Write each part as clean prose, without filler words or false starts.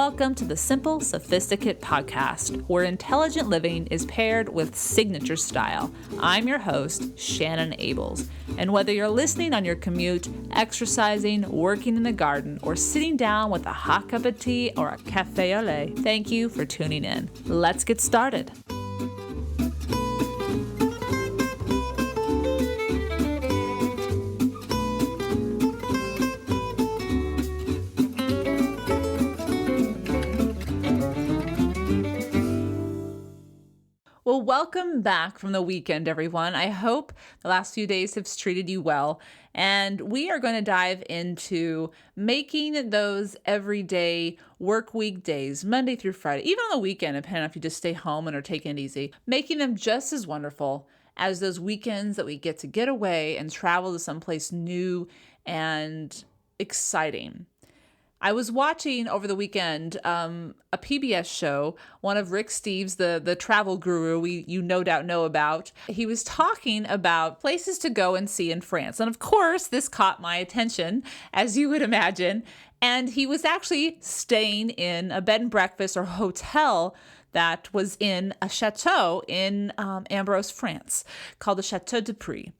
Welcome to the Simple Sophisticate podcast, where intelligent living is paired with signature style. I'm your host, Shannon Ables, and whether you're listening on your commute, exercising, working in the garden, or sitting down with a hot cup of tea or a cafe au lait, thank you for tuning in. Let's get started. Well, welcome back from the weekend, everyone. I hope the last few days have treated you well. And we are going to dive into making those everyday work week days, Monday through Friday, even on the weekend, depending on if you just stay home and are taking it easy, making them just as wonderful as those weekends that we get to get away and travel to someplace new and exciting. I was watching over the weekend a PBS show, one of Rick Steves, the travel guru you no doubt know about. He was talking about places to go and see in France. And of course, this caught my attention, as you would imagine. And he was actually staying in a bed and breakfast or hotel that was in a chateau in Ambrose, France, called the Chateau de Prix.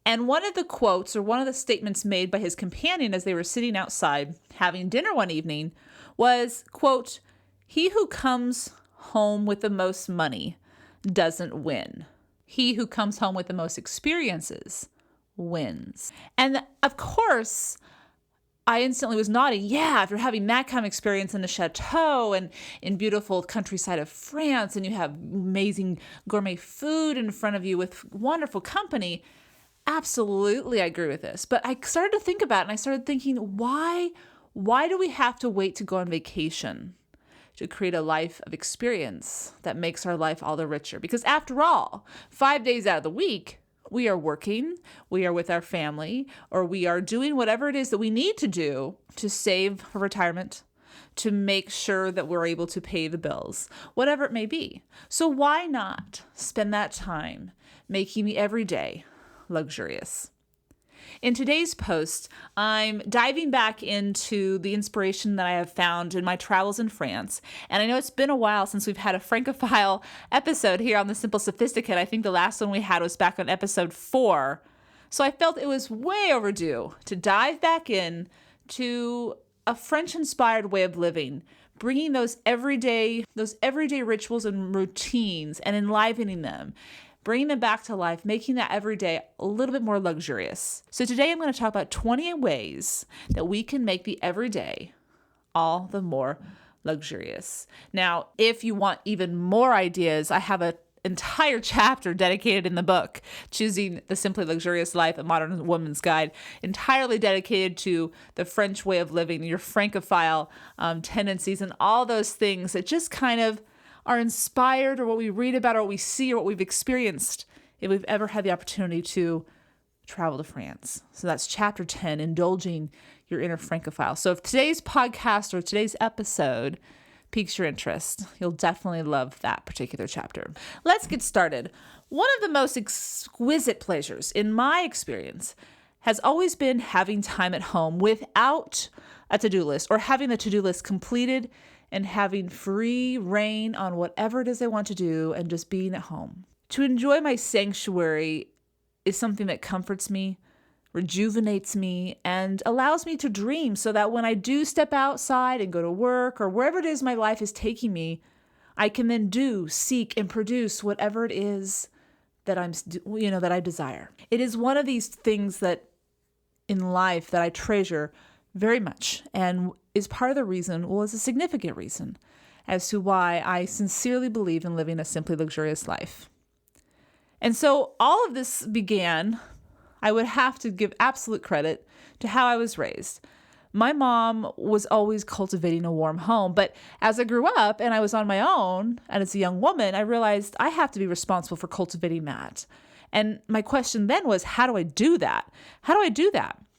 And one of the quotes or one of the statements made by his companion as they were sitting outside having dinner one evening was, quote, "He who comes home with the most money doesn't win. He who comes home with the most experiences wins." And of course, I instantly was nodding. Yeah, if you're having that kind of experience in a chateau and in beautiful countryside of France, and you have amazing gourmet food in front of you with wonderful company, absolutely, I agree with this. But I started to think about it, and I started thinking, why do we have to wait to go on vacation to create a life of experience that makes our life all the richer? Because after all, 5 days out of the week, we are working, we are with our family, or we are doing whatever it is that we need to do to save for retirement, to make sure that we're able to pay the bills, whatever it may be. So why not spend that time making the everyday luxurious? In today's post, I'm diving back into the inspiration that I have found in my travels in France. And I know it's been a while since we've had a Francophile episode here on the Simple Sophisticate. I think the last one we had was back on episode 4. So I felt it was way overdue to dive back in to a French-inspired way of living, bringing those everyday rituals and routines and enlivening them, bringing them back to life, making that every day a little bit more luxurious. So today I'm going to talk about 20 ways that we can make the everyday all the more luxurious. Now, if you want even more ideas, I have an entire chapter dedicated in the book, Choosing the Simply Luxurious Life, A Modern Woman's Guide, entirely dedicated to the French way of living, your Francophile tendencies, and all those things that just kind of are inspired, or what we read about, or what we see, or what we've experienced if we've ever had the opportunity to travel to France. So that's chapter 10, Indulging Your Inner Francophile. So if today's podcast or today's episode piques your interest, you'll definitely love that particular chapter. Let's get started. One of the most exquisite pleasures, in my experience, has always been having time at home without a to-do list, or having the to-do list completed and having free reign on whatever it is I want to do and just being at home. To enjoy my sanctuary is something that comforts me, rejuvenates me, and allows me to dream, so that when I do step outside and go to work or wherever it is my life is taking me, I can then seek, and produce whatever it is that that I desire. It is one of these things that in life that I treasure very much, and is part of the reason, is a significant reason, as to why I sincerely believe in living a simply luxurious life. And so all of this began, I would have to give absolute credit to how I was raised. My mom was always cultivating a warm home, but as I grew up and I was on my own, and as a young woman, I realized I have to be responsible for cultivating that. And my question then was, how do I do that?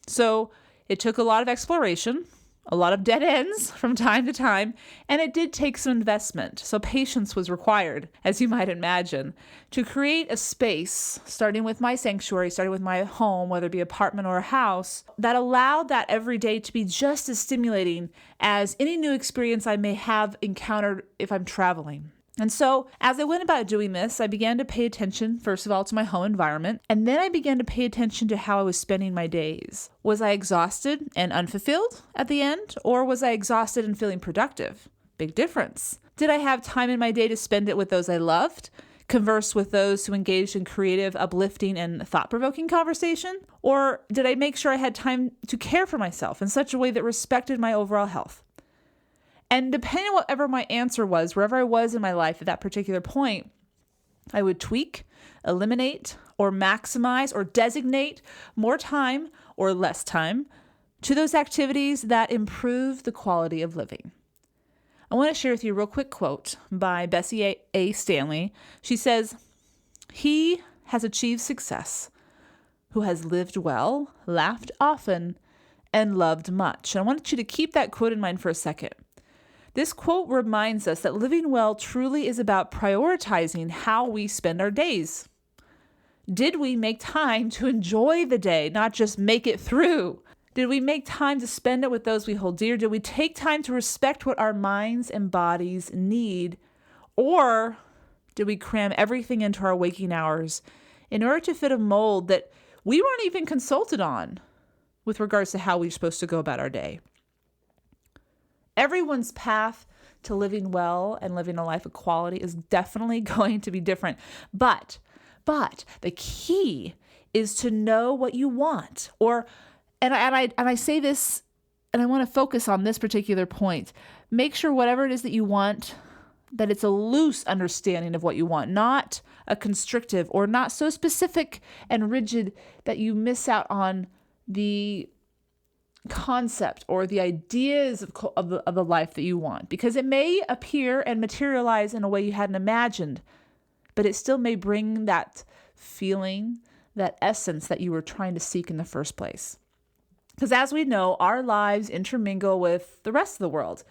So it took a lot of exploration. a lot of dead ends from time to time, and it did take some investment. So patience was required, as you might imagine, to create a space, starting with my sanctuary, starting with my home, whether it be apartment or a house, that allowed that every day to be just as stimulating as any new experience I may have encountered if I'm traveling. And so as I went about doing this, I began to pay attention, first of all, to my home environment, and then I began to pay attention to how I was spending my days. Was I exhausted and unfulfilled at the end, or was I exhausted and feeling productive? Big difference. Did I have time in my day to spend it with those I loved, converse with those who engaged in creative, uplifting, and thought-provoking conversation? Or did I make sure I had time to care for myself in such a way that respected my overall health? And depending on whatever my answer was, wherever I was in my life at that particular point, I would tweak, eliminate, or maximize, or designate more time or less time to those activities that improve the quality of living. I want to share with you a real quick quote by Bessie A. Stanley. She says, "He has achieved success who has lived well, laughed often, and loved much." And I want you to keep that quote in mind for a second. This quote reminds us that living well truly is about prioritizing how we spend our days. Did we make time to enjoy the day, not just make it through? Did we make time to spend it with those we hold dear? Did we take time to respect what our minds and bodies need? Or did we cram everything into our waking hours in order to fit a mold that we weren't even consulted on with regards to how we're supposed to go about our day? Everyone's path to living well and living a life of quality is definitely going to be different. But the key is to know what you want. And I say this, and I want to focus on this particular point. Make sure whatever it is that you want, that it's a loose understanding of what you want, not a constrictive or not so specific and rigid that you miss out on the concept or the ideas of the life that you want, because it may appear and materialize in a way you hadn't imagined, but it still may bring that feeling, that essence that you were trying to seek in the first place. Because as we know, our lives intermingle with the rest of the world.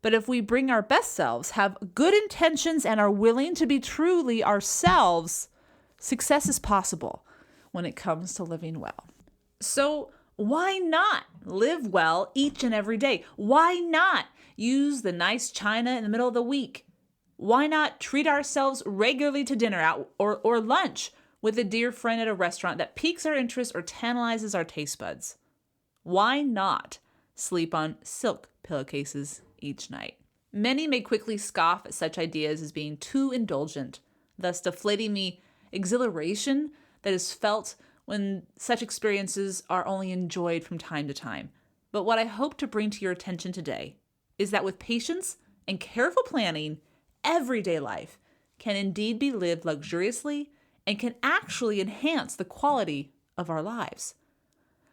But if we bring our best selves, have good intentions, and are willing to be truly ourselves, success is possible when it comes to living well. So why not live well each and every day? Why not use the nice china in the middle of the week? Why not treat ourselves regularly to dinner out or lunch with a dear friend at a restaurant that piques our interest or tantalizes our taste buds? Why not sleep on silk pillowcases each night? Many may quickly scoff at such ideas as being too indulgent, thus deflating the exhilaration that is felt when such experiences are only enjoyed from time to time. But what I hope to bring to your attention today is that with patience and careful planning, everyday life can indeed be lived luxuriously and can actually enhance the quality of our lives.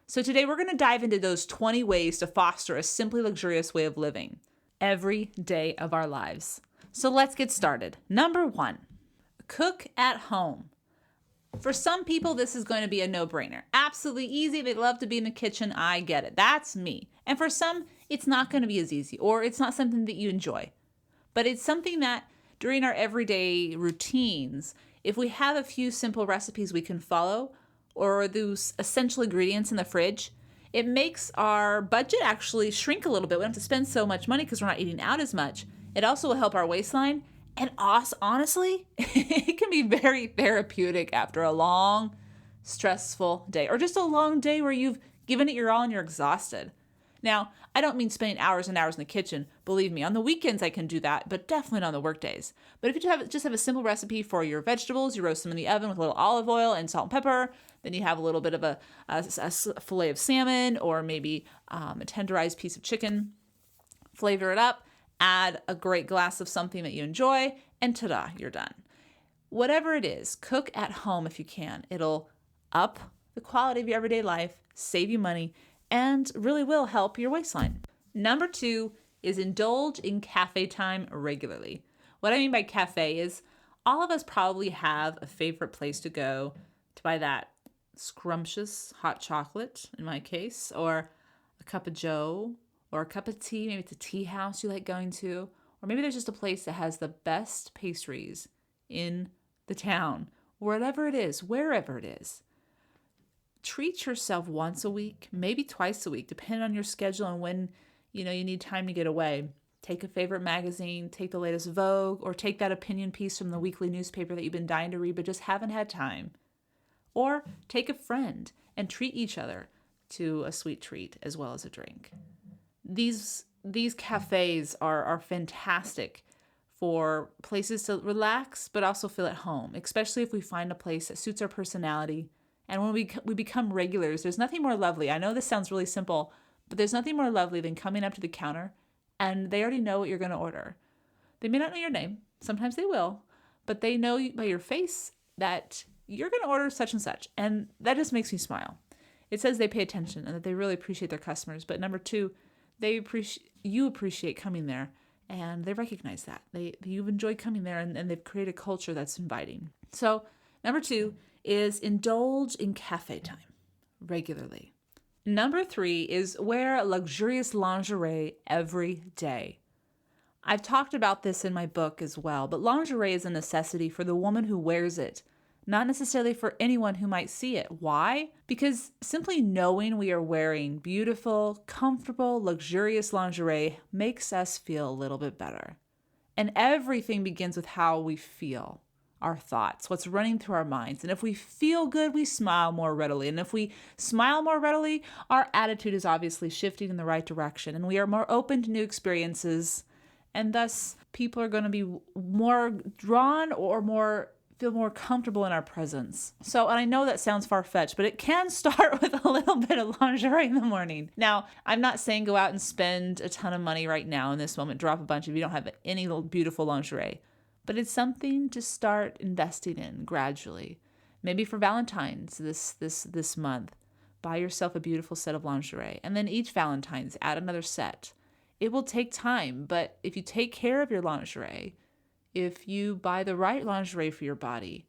So today we're going to dive into those 20 ways to foster a simply luxurious way of living every day of our lives. So let's get started. Number 1, cook at home. For some people, this is going to be a no-brainer. Absolutely easy. They love to be in the kitchen. I get it. That's me. And for some, it's not going to be as easy, or it's not something that you enjoy. But it's something that during our everyday routines, if we have a few simple recipes we can follow, or those essential ingredients in the fridge, it makes our budget actually shrink a little bit. We don't have to spend so much money because we're not eating out as much. It also will help our waistline. And honestly, it can be very therapeutic after a long, stressful day, or just a long day where you've given it your all and you're exhausted. Now, I don't mean spending hours and hours in the kitchen. Believe me, on the weekends I can do that, but definitely not on the work days. But if you just have a simple recipe for your vegetables, you roast them in the oven with a little olive oil and salt and pepper. Then you have a little bit of a fillet of salmon, or maybe a tenderized piece of chicken. Flavor it up. Add a great glass of something that you enjoy, and ta-da, you're done. Whatever it is, cook at home if you can. It'll up the quality of your everyday life, save you money, and really will help your waistline. Number 2 is indulge in cafe time regularly. What I mean by cafe is all of us probably have a favorite place to go to buy that scrumptious hot chocolate, in my case, or a cup of joe, or a cup of tea. Maybe it's a tea house you like going to, or maybe there's just a place that has the best pastries in the town, wherever it is, wherever it is. Treat yourself once a week, maybe twice a week, depending on your schedule and when you need time to get away. Take a favorite magazine, take the latest Vogue, or take that opinion piece from the weekly newspaper that you've been dying to read but just haven't had time. Or take a friend and treat each other to a sweet treat as well as a drink. These cafes are fantastic for places to relax but also feel at home, especially if we find a place that suits our personality. And when we become regulars, there's nothing more lovely. I know this sounds really simple, but there's nothing more lovely than coming up to the counter and they already know what you're going to order. They may not know your name. Sometimes they will, but they know by your face that you're going to order such and such. And that just makes me smile. It says they pay attention and that they really appreciate their customers. But number two, you appreciate coming there and they recognize that. You've enjoyed coming there and they've created a culture that's inviting. So number two is indulge in cafe time regularly. Number three is wear luxurious lingerie every day. I've talked about this in my book as well, but lingerie is a necessity for the woman who wears it, not necessarily for anyone who might see it. Why? Because simply knowing we are wearing beautiful, comfortable, luxurious lingerie makes us feel a little bit better. And everything begins with how we feel. Our thoughts, what's running through our minds. And if we feel good, we smile more readily. And if we smile more readily, our attitude is obviously shifting in the right direction. And we are more open to new experiences. And thus, people are going to be more drawn or feel more comfortable in our presence. So, and I know that sounds far-fetched, but it can start with a little bit of lingerie in the morning. Now, I'm not saying go out and spend a ton of money right now in this moment, drop a bunch if you don't have any beautiful lingerie. But it's something to start investing in gradually. Maybe for Valentine's this month, buy yourself a beautiful set of lingerie. And then each Valentine's, add another set. It will take time, but if you take care of your lingerie, if you buy the right lingerie for your body,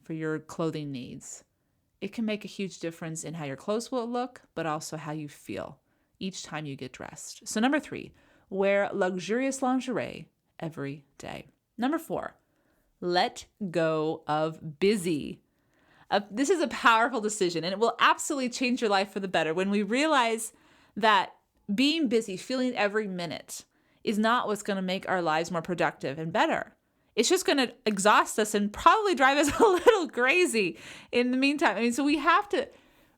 for your clothing needs, it can make a huge difference in how your clothes will look, but also how you feel each time you get dressed. So number three, wear luxurious lingerie every day. Number four, let go of busy. This is a powerful decision, and it will absolutely change your life for the better when we realize that being busy, feeling every minute, is not what's going to make our lives more productive and better. It's just going to exhaust us and probably drive us a little crazy in the meantime. So we have to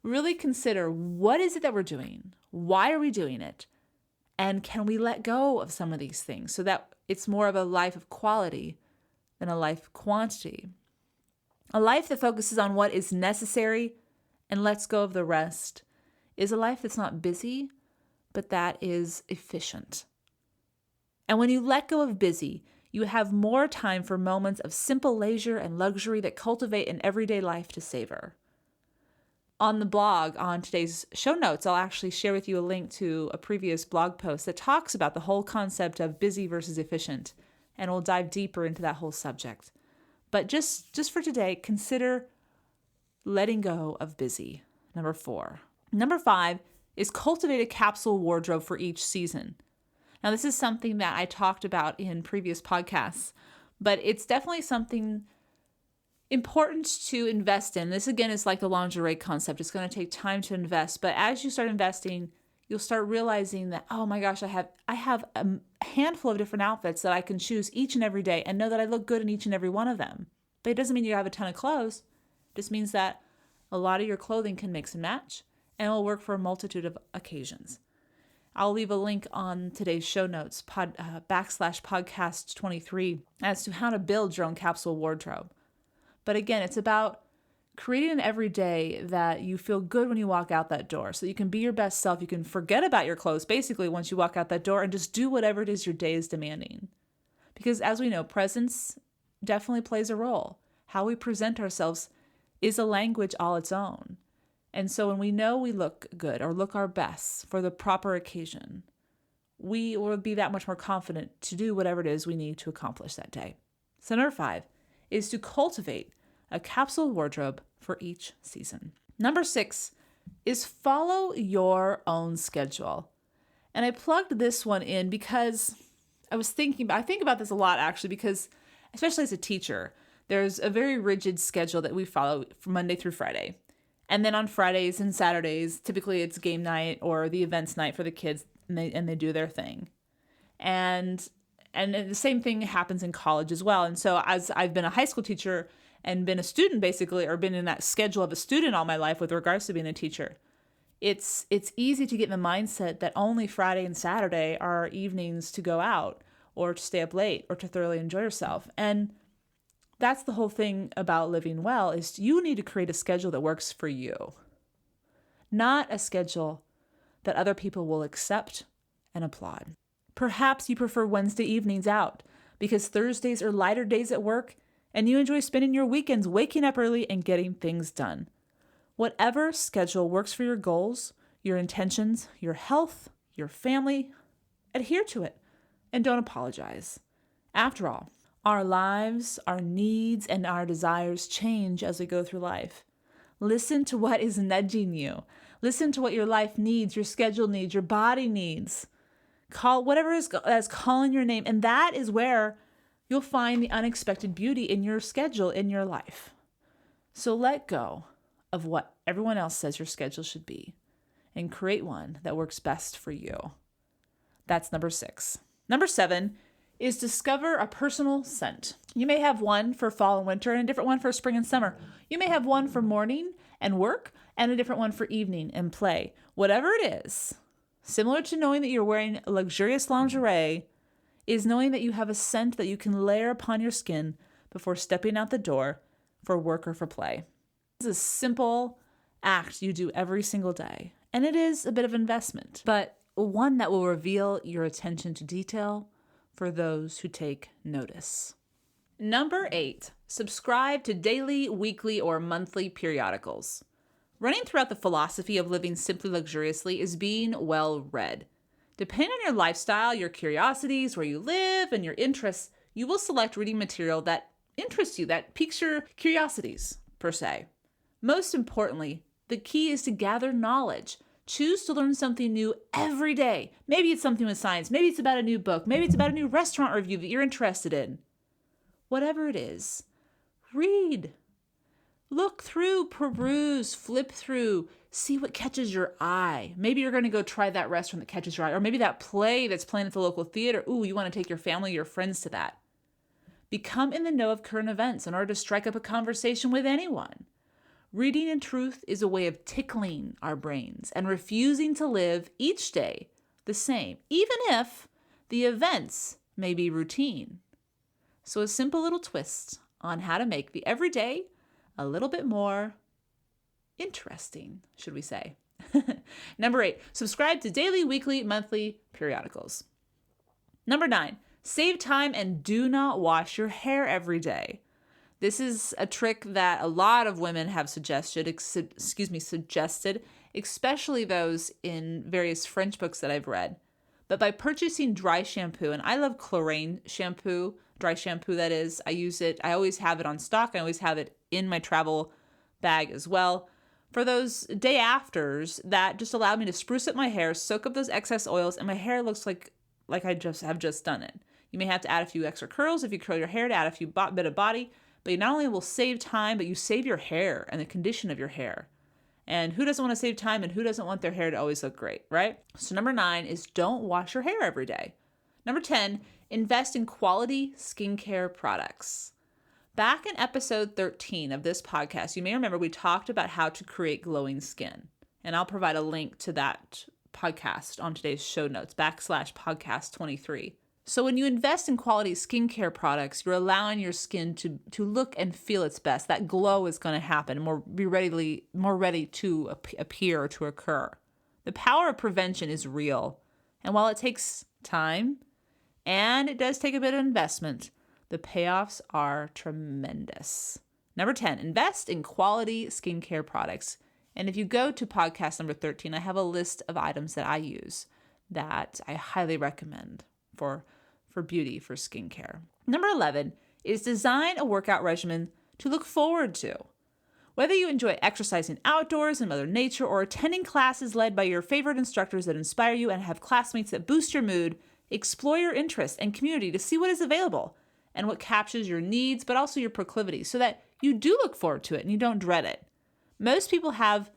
really consider, what is it that we're doing? Why are we doing it? And can we let go of some of these things so that it's more of a life of quality than a life of quantity? A life that focuses on what is necessary and lets go of the rest is a life that's not busy, but that is efficient. And when you let go of busy, you have more time for moments of simple leisure and luxury that cultivate an everyday life to savor. On the blog, on today's show notes, I'll actually share with you a link to a previous blog post that talks about the whole concept of busy versus efficient, and we'll dive deeper into that whole subject. But just for today, consider letting go of busy. Number four. Number five is cultivate a capsule wardrobe for each season. Now, this is something that I talked about in previous podcasts, but it's definitely something important to invest in. This again is like the lingerie concept. It's going to take time to invest, but as you start investing, you'll start realizing that, oh my gosh, I have a handful of different outfits that I can choose each and every day and know that I look good in each and every one of them. But it doesn't mean you have a ton of clothes. It just means that a lot of your clothing can mix and match and will work for a multitude of occasions. I'll leave a link on today's show notes, /podcast 23, as to how to build your own capsule wardrobe. But again, it's about creating an everyday that you feel good when you walk out that door, so you can be your best self. You can forget about your clothes basically once you walk out that door and just do whatever it is your day is demanding. Because as we know, presence definitely plays a role. How we present ourselves is a language all its own. And so when we know we look good or look our best for the proper occasion, we will be that much more confident to do whatever it is we need to accomplish that day. So number five is to cultivate a capsule wardrobe for each season. Number six is follow your own schedule. And I plugged this one in because I think about this a lot actually, because especially as a teacher, there's a very rigid schedule that we follow from Monday through Friday. And then on Fridays and Saturdays, typically it's game night or the events night for the kids, and they do their thing. And the same thing happens in college as well. And so as I've been a high school teacher and been a student basically, or been in that schedule of a student all my life with regards to being a teacher, it's easy to get in the mindset that only Friday and Saturday are evenings to go out or to stay up late or to thoroughly enjoy yourself. And that's the whole thing about living well, is you need to create a schedule that works for you, not a schedule that other people will accept and applaud. Perhaps you prefer Wednesday evenings out because Thursdays are lighter days at work and you enjoy spending your weekends waking up early and getting things done. Whatever schedule works for your goals, your intentions, your health, your family, adhere to it and don't apologize. After all, our lives, our needs, and our desires change as we go through life. Listen to what is nudging you. Listen to what your life needs, your schedule needs, your body needs. Call whatever is calling your name, and that is where you'll find the unexpected beauty in your schedule, in your life. So let go of what everyone else says your schedule should be and create one that works best for you. That's number 6. Number 7 is discover a personal scent. You may have one for fall and winter and a different one for spring and summer. You may have one for morning and work and a different one for evening and play. Whatever it is, similar to knowing that you're wearing luxurious lingerie, is knowing that you have a scent that you can layer upon your skin before stepping out the door for work or for play. It's a simple act you do every single day, and it is a bit of investment, but one that will reveal your attention to detail for those who take notice. Number 8, subscribe to daily, weekly, or monthly periodicals. Running throughout the philosophy of living simply luxuriously is being well read. Depending on your lifestyle, your curiosities, where you live, and your interests, you will select reading material that interests you, that piques your curiosities, per se. Most importantly, the key is to gather knowledge. Choose to learn something new every day. Maybe it's something with science. Maybe it's about a new book. Maybe it's about a new restaurant review that you're interested in. Whatever it is, read. Look through, peruse, flip through, see what catches your eye. Maybe you're going to go try that restaurant that catches your eye, or maybe that play that's playing at the local theater. Ooh, you want to take your family, your friends to that. Become in the know of current events in order to strike up a conversation with anyone. Reading in truth is a way of tickling our brains and refusing to live each day the same, even if the events may be routine. So a simple little twist on how to make the everyday a little bit more interesting, should we say. Number 8, subscribe to daily, weekly, monthly periodicals. Number 9, save time and do not wash your hair every day. This is a trick that a lot of women have suggested, especially those in various French books that I've read. But by purchasing dry shampoo, and I love Chlorine shampoo, dry shampoo that is, I use it, I always have it on stock, I always have it in my travel bag as well. For those day afters, that just allowed me to spruce up my hair, soak up those excess oils, and my hair looks like I have just done it. You may have to add a few extra curls if you curl your hair to add a few bit of body, but you not only will save time, but you save your hair and the condition of your hair. And who doesn't want to save time and who doesn't want their hair to always look great, right? So number 9 is don't wash your hair every day. Number 10, invest in quality skincare products. Back in episode 13 of this podcast, you may remember we talked about how to create glowing skin. And I'll provide a link to that podcast on today's show notes, /podcast 23. So when you invest in quality skincare products, you're allowing your skin to look and feel its best. That glow is going to happen, more ready to appear or to occur. The power of prevention is real. And while it takes time and it does take a bit of investment, the payoffs are tremendous. Number 10, invest in quality skincare products. And if you go to podcast number 13, I have a list of items that I use that I highly recommend for beauty, for skincare. Number 11 is design a workout regimen to look forward to. Whether you enjoy exercising outdoors in Mother Nature or attending classes led by your favorite instructors that inspire you and have classmates that boost your mood, explore your interests and community to see what is available and what captures your needs, but also your proclivities, so that you do look forward to it and you don't dread it. Most people have,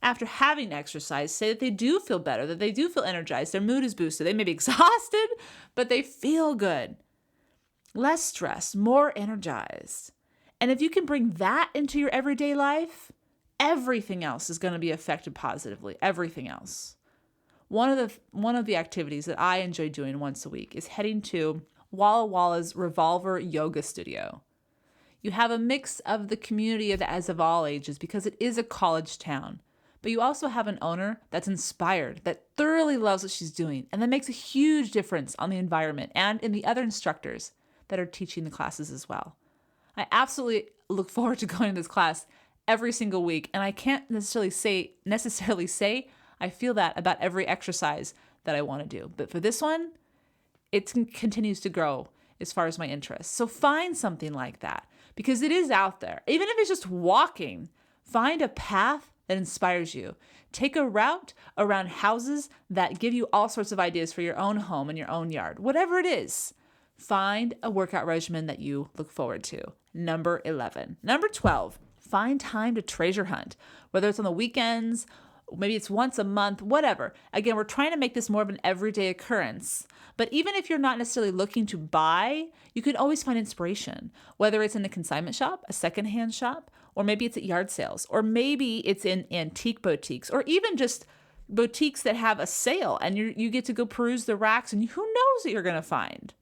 after having exercise, say that they do feel better, that they do feel energized, their mood is boosted. They may be exhausted, but they feel good. Less stressed, more energized. And if you can bring that into your everyday life, everything else is going to be affected positively. Everything else. One of the activities that I enjoy doing once a week is heading to Walla Walla's Revolver Yoga Studio. You have a mix of the community as of all ages because it is a college town. But you also have an owner that's inspired, that thoroughly loves what she's doing, and that makes a huge difference on the environment and in the other instructors that are teaching the classes as well. I absolutely look forward to going to this class every single week, and I can't necessarily say I feel that about every exercise that I want to do. But for this one, it continues to grow as far as my interest. So find something like that because it is out there. Even if it's just walking, find a path that inspires you. Take a route around houses that give you all sorts of ideas for your own home and your own yard. Whatever it is, find a workout regimen that you look forward to. Number 11. Number 12, find time to treasure hunt, whether it's on the weekends, maybe it's once a month, whatever. Again, we're trying to make this more of an everyday occurrence. But even if you're not necessarily looking to buy, you can always find inspiration, whether it's in a consignment shop, a secondhand shop, or maybe it's at yard sales, or maybe it's in antique boutiques, or even just boutiques that have a sale and you get to go peruse the racks and who knows what you're going to find.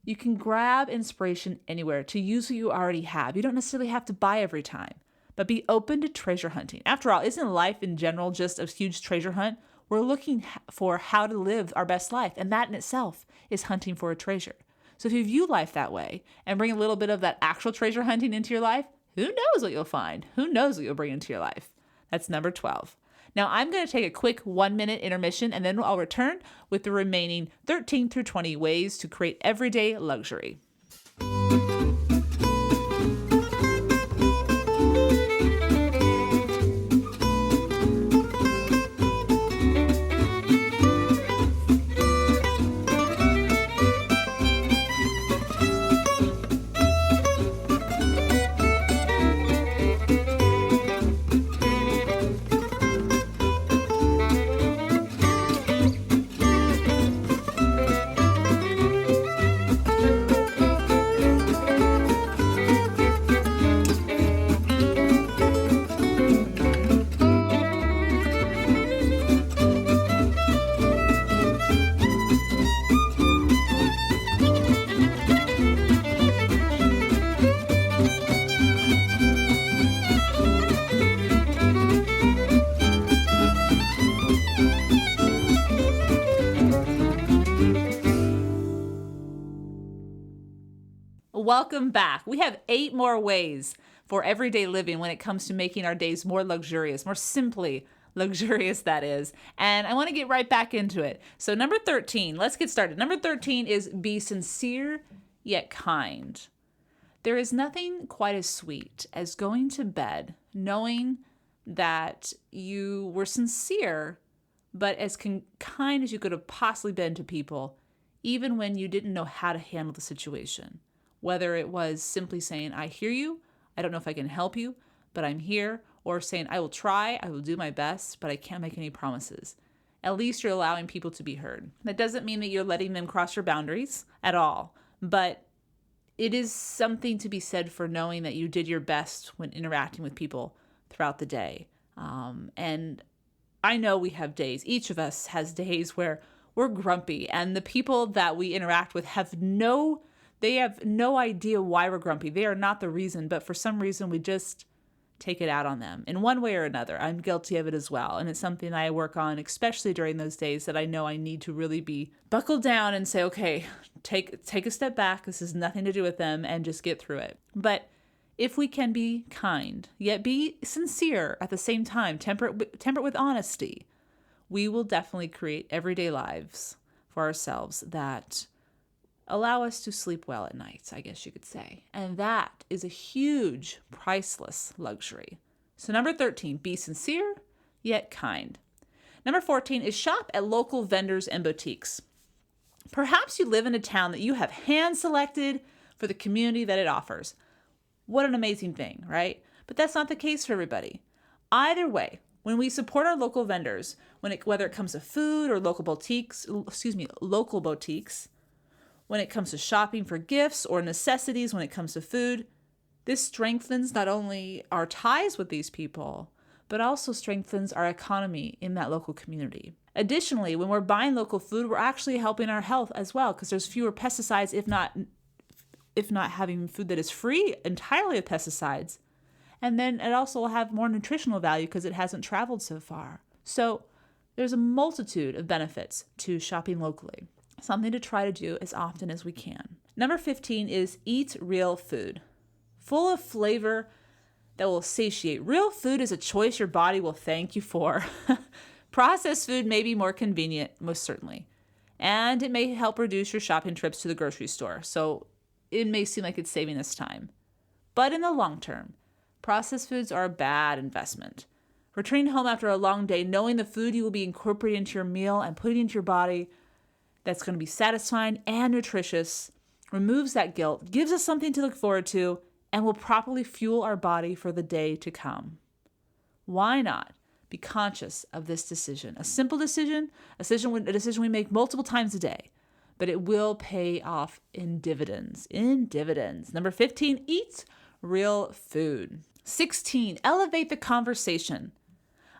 You can grab inspiration anywhere to use what you already have. You don't necessarily have to buy every time, but be open to treasure hunting. After all, isn't life in general just a huge treasure hunt? We're looking for how to live our best life, and that in itself is hunting for a treasure. So if you view life that way and bring a little bit of that actual treasure hunting into your life, who knows what you'll find? Who knows what you'll bring into your life? That's number 12. Now I'm going to take a quick 1-minute intermission and then I'll return with the remaining 13 through 20 ways to create everyday luxury. Welcome back. We have 8 more ways for everyday living when it comes to making our days more luxurious, more simply luxurious, that is. And I want to get right back into it. So number 13, let's get started. Number 13 is be sincere yet kind. There is nothing quite as sweet as going to bed knowing that you were sincere, but as kind as you could have possibly been to people, even when you didn't know how to handle the situation. Whether it was simply saying, I hear you, I don't know if I can help you, but I'm here, or saying, I will try, I will do my best, but I can't make any promises. At least you're allowing people to be heard. That doesn't mean that you're letting them cross your boundaries at all, but it is something to be said for knowing that you did your best when interacting with people throughout the day. And I know we have days, each of us has days where we're grumpy, and the people that we interact with have no idea why we're grumpy. They are not the reason, but for some reason we just take it out on them in one way or another. I'm guilty of it as well. And it's something I work on, especially during those days that I know I need to really be buckled down and say, okay, take a step back. This has nothing to do with them and just get through it. But if we can be kind, yet be sincere at the same time, temper it with honesty, we will definitely create everyday lives for ourselves that allow us to sleep well at night, I guess you could say. And that is a huge, priceless luxury. So number 13, be sincere, yet kind. Number 14 is shop at local vendors and boutiques. Perhaps you live in a town that you have hand-selected for the community that it offers. What an amazing thing, right? But that's not the case for everybody. Either way, when we support our local vendors, whether it comes to food or local boutiques, when it comes to shopping for gifts or necessities, when it comes to food, this strengthens not only our ties with these people, but also strengthens our economy in that local community. Additionally, when we're buying local food, we're actually helping our health as well, because there's fewer pesticides, if not having food that is free entirely of pesticides. And then it also will have more nutritional value because it hasn't traveled so far. So there's a multitude of benefits to shopping locally. Something to try to do as often as we can. Number 15 is eat real food. Full of flavor that will satiate. Real food is a choice your body will thank you for. Processed food may be more convenient, most certainly. And it may help reduce your shopping trips to the grocery store. So it may seem like it's saving us time. But in the long term, processed foods are a bad investment. Returning home after a long day, knowing the food you will be incorporating into your meal and putting into your body that's going to be satisfying and nutritious, removes that guilt, gives us something to look forward to, and will properly fuel our body for the day to come. Why not be conscious of this decision? A simple decision, a decision we make multiple times a day, but it will pay off in dividends. Number 15, eat real food. 16, elevate the conversation.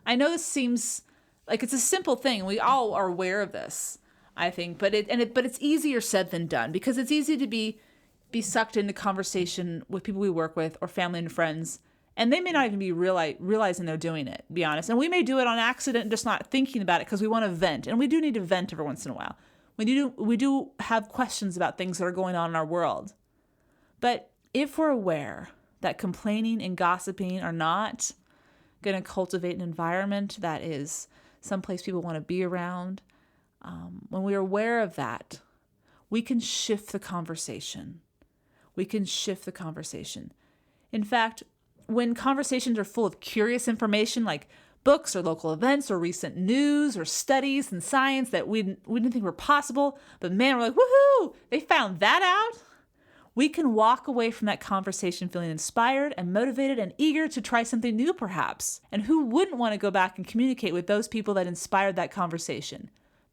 I know this seems like it's a simple thing. We all are aware of this, I think, but it's easier said than done, because it's easy to be sucked into conversation with people we work with or family and friends, and they may not even be realizing they're doing it, to be honest. And we may do it on accident, just not thinking about it because we want to vent, and we do need to vent every once in a while. We do have questions about things that are going on in our world. But if we're aware that complaining and gossiping are not going to cultivate an environment that is someplace people want to be around, when we're aware of that, we can shift the conversation. In fact, when conversations are full of curious information like books or local events or recent news or studies and science that we didn't think were possible, but man, we're like, woohoo, they found that out. We can walk away from that conversation feeling inspired and motivated and eager to try something new perhaps. And who wouldn't want to go back and communicate with those people that inspired that conversation?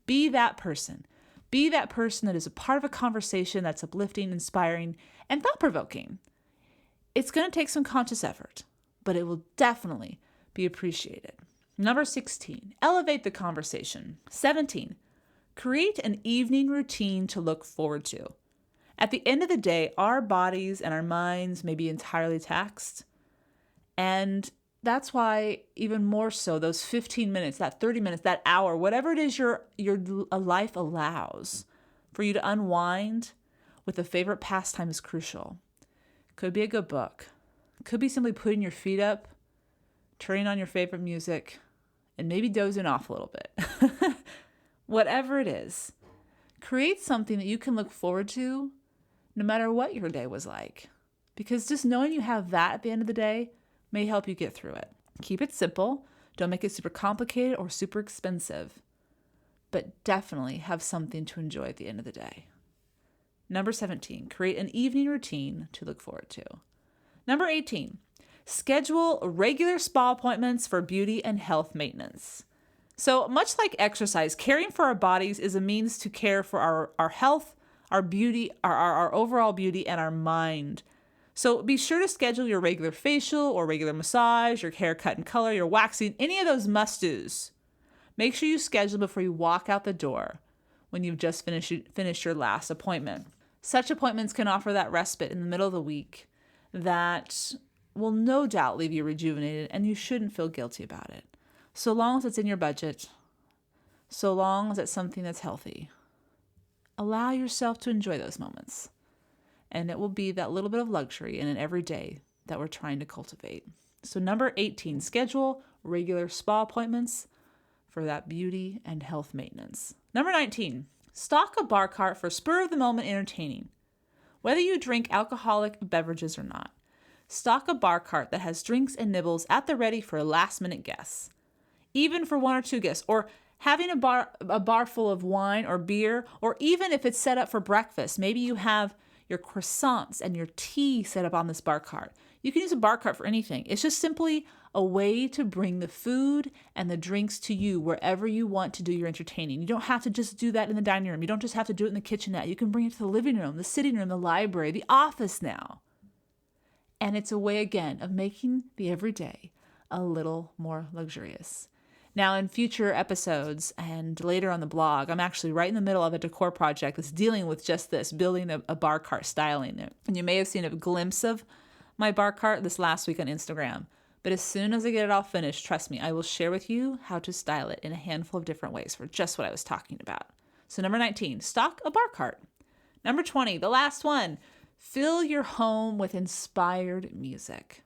Be that person. Be that person that is a part of a conversation that's uplifting, inspiring, and thought-provoking. It's going to take some conscious effort, but it will definitely be appreciated. Number 16, elevate the conversation. 17, create an evening routine to look forward to. At the end of the day, our bodies and our minds may be entirely taxed. And that's why even more so, those 15 minutes, that 30 minutes, that hour, whatever it is your life allows for you to unwind with a favorite pastime is crucial. Could be a good book. Could be simply putting your feet up, turning on your favorite music, and maybe dozing off a little bit. Whatever it is, create something that you can look forward to no matter what your day was like. Because just knowing you have that at the end of the day may help you get through it. Keep it simple. Don't make it super complicated or super expensive. But definitely have something to enjoy at the end of the day. Number 17, create an evening routine to look forward to. Number 18, schedule regular spa appointments for beauty and health maintenance. So much like exercise, caring for our bodies is a means to care for our health, our beauty, our overall beauty, and our mind. So be sure to schedule your regular facial or regular massage, your haircut and color, your waxing, any of those must-dos. Make sure you schedule before you walk out the door when you've just finished your last appointment. Such appointments can offer that respite in the middle of the week that will no doubt leave you rejuvenated, and you shouldn't feel guilty about it. So long as it's in your budget, so long as it's something that's healthy, allow yourself to enjoy those moments. And it will be that little bit of luxury in an everyday that we're trying to cultivate. So number 18, schedule regular spa appointments for that beauty and health maintenance. Number 19, Stock a bar cart for spur-of-the-moment entertaining. Whether you drink alcoholic beverages or not, stock a bar cart that has drinks and nibbles at the ready for last-minute guests. Even for one or two guests, or having a bar full of wine or beer, or even if it's set up for breakfast, maybe you have your croissants and your tea set up on this bar cart. You can use a bar cart for anything. It's just simply a way to bring the food and the drinks to you wherever you want to do your entertaining. You don't have to just do that in the dining room. You don't just have to do it in the kitchenette. You can bring it to the living room, the sitting room, the library, the office now. And it's a way, again, of making the everyday a little more luxurious. Now, in future episodes and later on the blog, I'm actually right in the middle of a decor project that's dealing with just this, building a bar cart, styling it. And you may have seen a glimpse of my bar cart this last week on Instagram. But as soon as I get it all finished, trust me, I will share with you how to style it in a handful of different ways for just what I was talking about. So number 19, stock a bar cart. Number 20, the last one, fill your home with inspired music.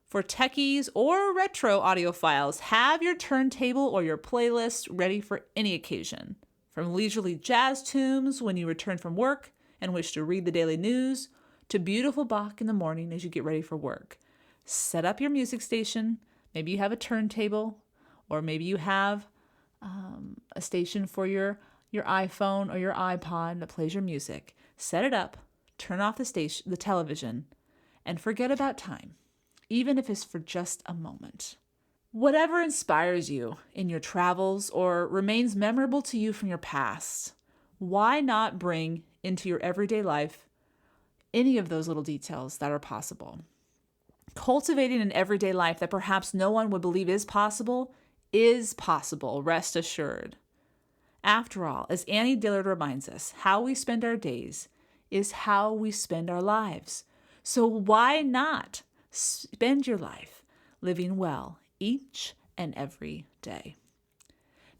For techies or retro audiophiles, have your turntable or your playlist ready for any occasion. From leisurely jazz tunes when you return from work and wish to read the daily news, to beautiful Bach in the morning as you get ready for work. Set up your music station. Maybe you have a turntable, or maybe you have a station for your iPhone or your iPod that plays your music. Set it up, turn off the television, and forget about time, even if it's for just a moment. Whatever inspires you in your travels or remains memorable to you from your past, why not bring into your everyday life any of those little details that are possible? Cultivating an everyday life that perhaps no one would believe is possible, rest assured. After all, as Annie Dillard reminds us, how we spend our days is how we spend our lives. So why not spend your life living well each and every day?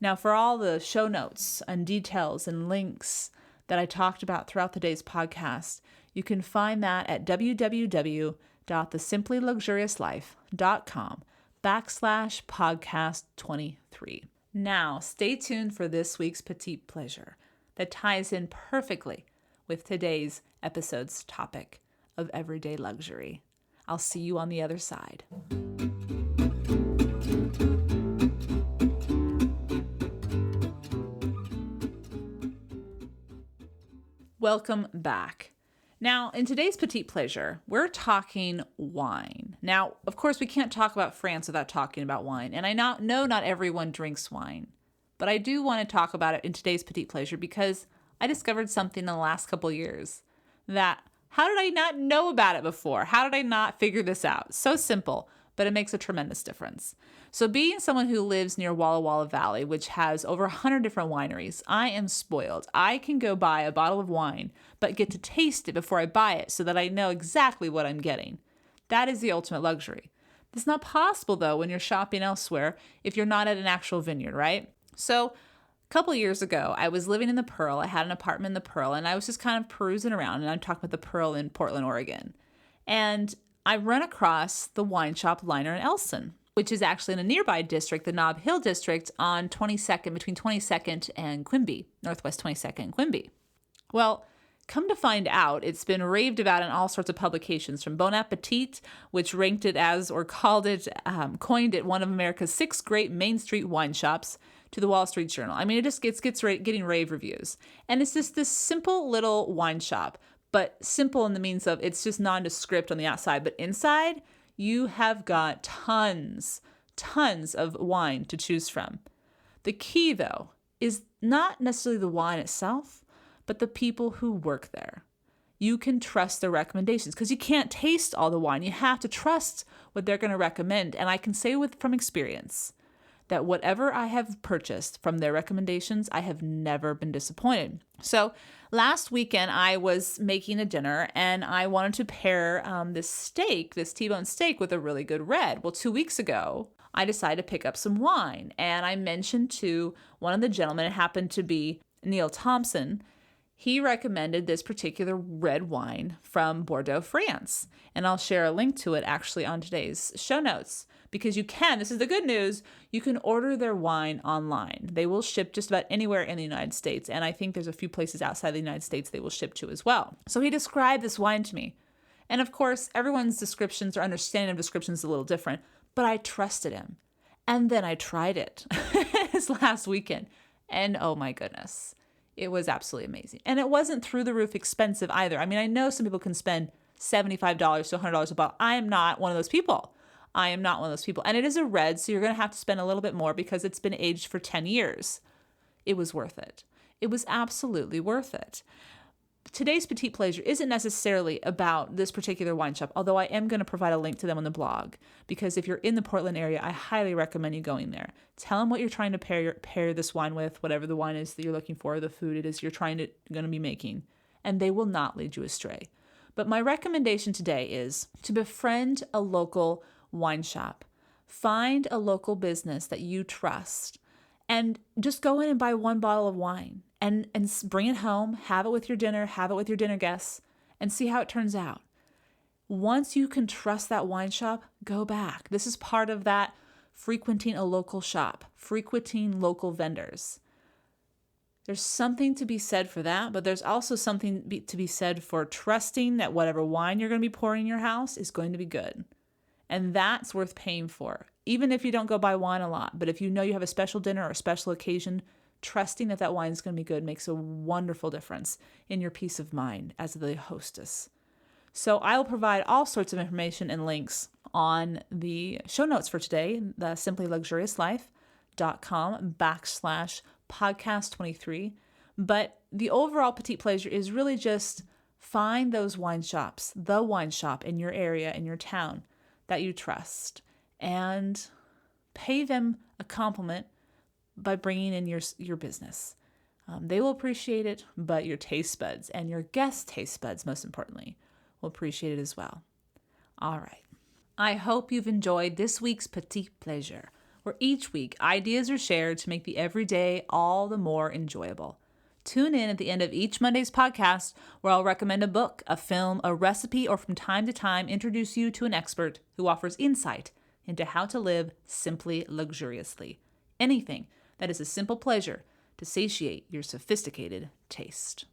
Now, for all the show notes and details and links that I talked about throughout the day's podcast, you can find that at www.thesimplyluxuriouslife.com/podcast23. Now, stay tuned for this week's Petite Pleasure that ties in perfectly with today's episode's topic of everyday luxury. I'll see you on the other side. Welcome back. Now, in today's Petite Pleasure, we're talking wine. Now, of course, we can't talk about France without talking about wine. And I know not everyone drinks wine, but I do want to talk about it in today's Petite Pleasure because I discovered something in the last couple of years that, how did I not know about it before? How did I not figure this out? So simple, but it makes a tremendous difference. So being someone who lives near Walla Walla Valley, which has over 100 different wineries, I am spoiled. I can go buy a bottle of wine, but get to taste it before I buy it so that I know exactly what I'm getting. That is the ultimate luxury. It's not possible, though, when you're shopping elsewhere if you're not at an actual vineyard, right? So a couple of years ago, I was living in the Pearl. I had an apartment in the Pearl, and I was just kind of perusing around, and I'm talking about the Pearl in Portland, Oregon. And I run across the wine shop Liner and Elson, which is actually in a nearby district, the Nob Hill district on 22nd, between 22nd and Quimby, Northwest 22nd and Quimby. Well, come to find out, it's been raved about in all sorts of publications, from Bon Appetit, which ranked it as, or called it, coined it one of America's 6 great Main Street wine shops, to the Wall Street Journal. I mean, it just gets getting rave reviews. And it's just this simple little wine shop, but simple in the means of it's just nondescript on the outside, but inside you have got tons of wine to choose from. The key, though, is not necessarily the wine itself, but the people who work there. You can trust their recommendations because you can't taste all the wine. You have to trust what they're going to recommend. And I can say from experience that whatever I have purchased from their recommendations, I have never been disappointed. So last weekend, I was making a dinner and I wanted to pair this T-bone steak with a really good red. Well, 2 weeks ago, I decided to pick up some wine. And I mentioned to one of the gentlemen, it happened to be Neil Thompson. he recommended this particular red wine from Bordeaux, France. And I'll share a link to it actually on today's show notes because this is the good news, you can order their wine online. They will ship just about anywhere in the United States. And I think there's a few places outside the United States they will ship to as well. So he described this wine to me. And of course, everyone's descriptions or understanding of descriptions is a little different, but I trusted him. And then I tried it this last weekend. And oh my goodness. It was absolutely amazing. And it wasn't through the roof expensive either. I mean, I know some people can spend $75 to $100 a bottle. I am not one of those people. And it is a red, so you're going to have to spend a little bit more because it's been aged for 10 years. It was worth it. It was absolutely worth it. Today's Petite Pleasure isn't necessarily about this particular wine shop, although I am going to provide a link to them on the blog, because if you're in the Portland area, I highly recommend you going there. Tell them what you're trying to pair this wine with, whatever the wine is that you're looking for, the food it is you're going to be making, and they will not lead you astray. But my recommendation today is to befriend a local wine shop. Find a local business that you trust and just go in and buy one bottle of wine. And bring it home, have it with your dinner guests, and see how it turns out. Once you can trust that wine shop, go back. This is part of that frequenting a local shop, frequenting local vendors. There's something to be said for that, but there's also something to be said for trusting that whatever wine you're going to be pouring in your house is going to be good. And that's worth paying for, even if you don't go buy wine a lot. But if you know you have a special dinner or a special occasion, trusting that wine is going to be good makes a wonderful difference in your peace of mind as the hostess. So I'll provide all sorts of information and links on the show notes for today, the simplyluxuriouslife.com/podcast23. But the overall Petite Pleasure is really just find those wine shops, the wine shop in your area, in your town that you trust, and pay them a compliment by bringing in your business. They will appreciate it, but your taste buds and your guest taste buds, most importantly, will appreciate it as well. All right. I hope you've enjoyed this week's Petite Pleasure, where each week ideas are shared to make the everyday all the more enjoyable. Tune in at the end of each Monday's podcast, where I'll recommend a book, a film, a recipe, or from time to time introduce you to an expert who offers insight into how to live simply luxuriously. Anything that is a simple pleasure to satiate your sophisticated taste.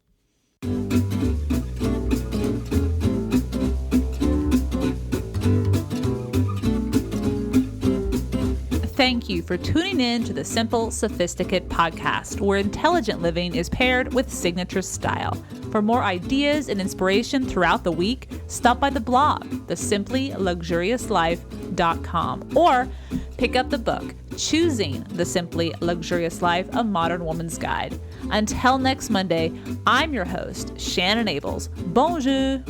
Thank you for tuning in to the Simple Sophisticate podcast, where intelligent living is paired with signature style. For more ideas and inspiration throughout the week, stop by the blog, thesimplyluxuriouslife.com, or pick up the book, Choosing the Simply Luxurious Life, A Modern Woman's Guide. Until next Monday, I'm your host, Shannon Ables. Bonjour!